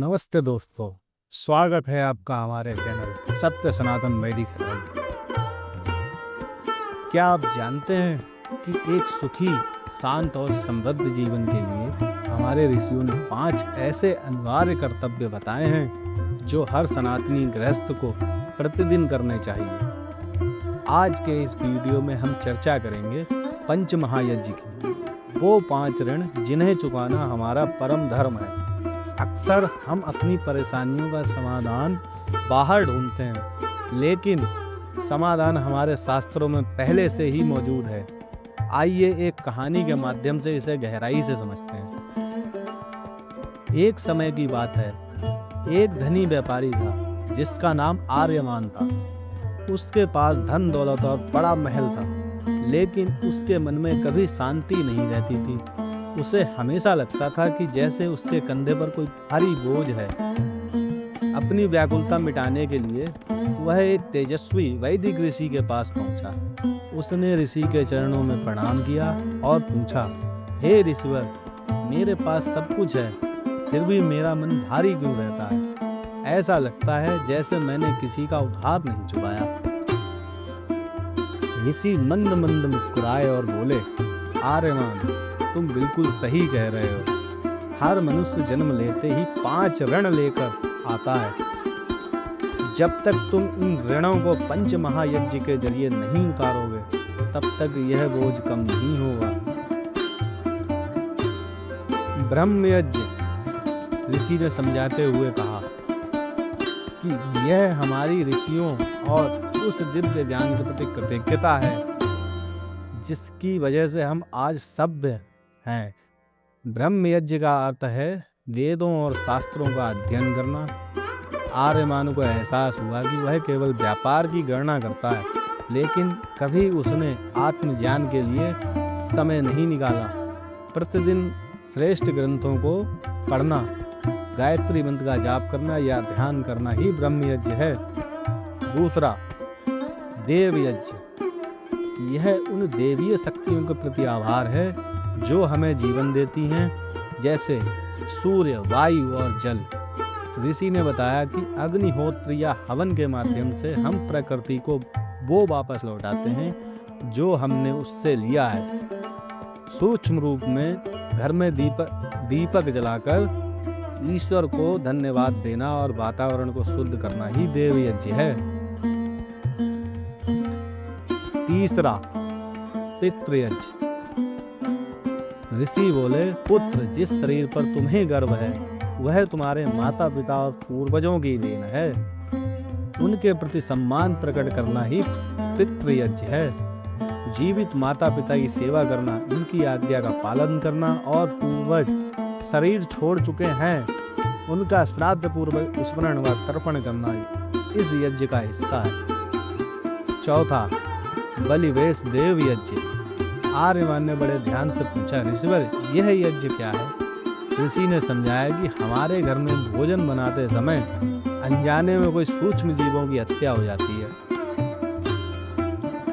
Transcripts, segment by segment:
नमस्ते दोस्तों, स्वागत है आपका हमारे चैनल सत्य सनातन वैदिक धर्म। क्या आप जानते हैं कि एक सुखी, शांत और समृद्ध जीवन के लिए हमारे ऋषियों ने 5 ऐसे अनिवार्य कर्तव्य बताए हैं जो हर सनातनी गृहस्थ को प्रतिदिन करने चाहिए। आज के इस वीडियो में हम चर्चा करेंगे पंच महायज्ञ की, वो 5 ऋण जिन्हें चुकाना हमारा परम धर्म है। अक्सर हम अपनी परेशानियों का समाधान बाहर ढूंढते हैं, लेकिन समाधान हमारे शास्त्रों में पहले से ही मौजूद है। आइए एक कहानी के माध्यम से इसे गहराई से समझते हैं। एक समय की बात है, एक धनी व्यापारी था जिसका नाम आर्यमान था। उसके पास धन दौलत और बड़ा महल था, लेकिन उसके मन में कभी शांति नहीं रहती थी। उसे हमेशा लगता था कि जैसे उसके कंधे पर कोई भारी बोझ है। अपनी व्याकुलता मिटाने के लिए वह एक तेजस्वी वैदिक ऋषि के पास पहुंचा। उसने ऋषि के चरणों में प्रणाम किया और पूछा, हे ऋषिवर, मेरे पास सब कुछ है, फिर भी मेरा मन भारी क्यों रहता है? ऐसा लगता है जैसे मैंने किसी का उधार नहीं चुकाया। ऋषि मंद मंद मुस्कुराए और बोले, आर्यमान, तुम बिल्कुल सही कह रहे हो। हर मनुष्य जन्म लेते ही 5 ऋण लेकर आता है। जब तक तुम इन ऋणों को पंच महायज्ञ के जरिए नहीं उतारोगे, तब तक यह बोझ कम नहीं होगा। ब्रह्मयज्ञ, ऋषि ने समझाते हुए कहा कि यह हमारी ऋषियों और उस दिव्य ज्ञान के प्रति कृतज्ञता है जिसकी वजह से हम आज सभ्य हैं। ब्रह्मयज्ञ का अर्थ है वेदों और शास्त्रों का अध्ययन करना। आर्यमान को एहसास हुआ कि वह केवल व्यापार की गणना करता है, लेकिन कभी उसने आत्मज्ञान के लिए समय नहीं निकाला। प्रतिदिन श्रेष्ठ ग्रंथों को पढ़ना, गायत्री मंत्र का जाप करना या ध्यान करना ही ब्रह्मयज्ञ है। दूसरा, देवयज्ञ। यह उन देवीय शक्तियों के प्रति आभार है जो हमें जीवन देती हैं, जैसे सूर्य, वायु और जल। ऋषि ने बताया कि अग्निहोत्र या हवन के माध्यम से हम प्रकृति को वो वापस लौटाते हैं जो हमने उससे लिया है। सूक्ष्म रूप में घर में दीपक जलाकर ईश्वर को धन्यवाद देना और वातावरण को शुद्ध करना ही देवयज्ञ है। तीसरा, पितृयज्ञ। ऋषि बोले, पुत्र, जिस शरीर पर तुम्हें गर्व है वह तुम्हारे माता पिता और पूर्वजों की देन है। उनके प्रति सम्मान प्रकट करना ही पितृयज्ञ है। जीवित माता पिता की सेवा करना, उनकी आज्ञा का पालन करना और पूर्वज शरीर छोड़ चुके हैं उनका श्राद्ध पूर्वक स्मरण व तर्पण करना इस यज्ञ का हिस्सा है। चौथा, बलिवेश देव यज्ञ। आर्यमान ने बड़े ध्यान से पूछा, ऋषिवर, यह यज्ञ क्या है? ऋषि ने समझाया कि हमारे घर में भोजन बनाते समय अनजाने में कोई सूक्ष्म जीवों की हत्या हो जाती है।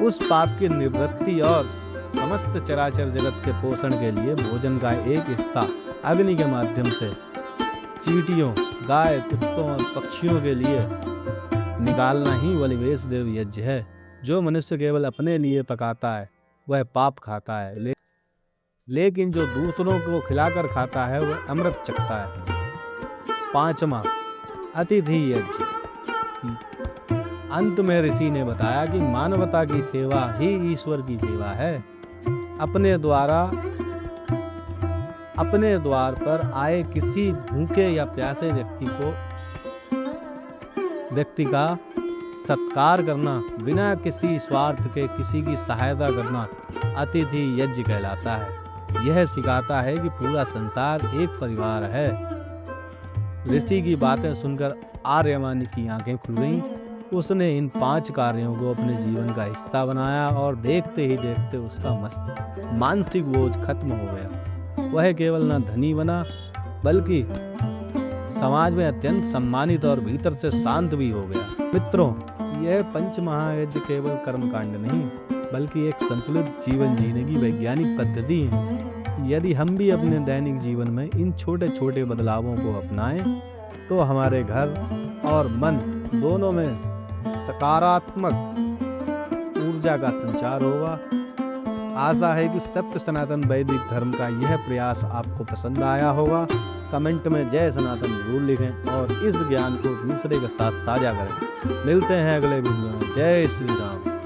उस पाप की निवृत्ति और समस्त चराचर जगत के पोषण के लिए भोजन का एक हिस्सा अग्नि के माध्यम से चींटियों, गाय, कुत्तों और पक्षियों के लिए निकालना ही बलिवेश देव यज्ञ है। जो मनुष्य केवल अपने लिए पकाता है वह पाप खाता है, लेकिन जो दूसरों को खिलाकर खाता है वह अमृत चखता है। पांचवा, अतिथि यज्ञ। अंत में ऋषि ने बताया कि मानवता की सेवा ही ईश्वर की सेवा है। अपने द्वार पर आए किसी भूखे या प्यासे व्यक्ति का सत्कार करना, बिना किसी स्वार्थ के किसी की सहायता करना अतिथि यज्ञ कहलाता है। यह सिखाता है कि पूरा संसार एक परिवार है। ऋषि की बातें सुनकर आर्यमान की आंखें खुल गईं। उसने इन 5 कार्यों को अपने जीवन का हिस्सा बनाया और देखते ही देखते उसका मानसिक बोझ खत्म हो गया। वह केवल न धनी बना, बल्कि समाज में अत्यंत सम्मानित और भीतर से शांत भी हो गया। मित्रों, यह पंच महायज्ञ केवल कर्मकांड नहीं, बल्कि एक संतुलित जीवन जीने की वैज्ञानिक पद्धति है। यदि हम भी अपने दैनिक जीवन में इन छोटे छोटे बदलावों को अपनाएं, तो हमारे घर और मन दोनों में सकारात्मक ऊर्जा का संचार होगा। आशा है कि सत्य सनातन वैदिक धर्म का यह प्रयास आपको पसंद आया होगा। कमेंट में जय सनातन जरूर लिखें और इस ज्ञान को दूसरे के साथ साझा करें। मिलते हैं अगले वीडियो में। जय श्री राम।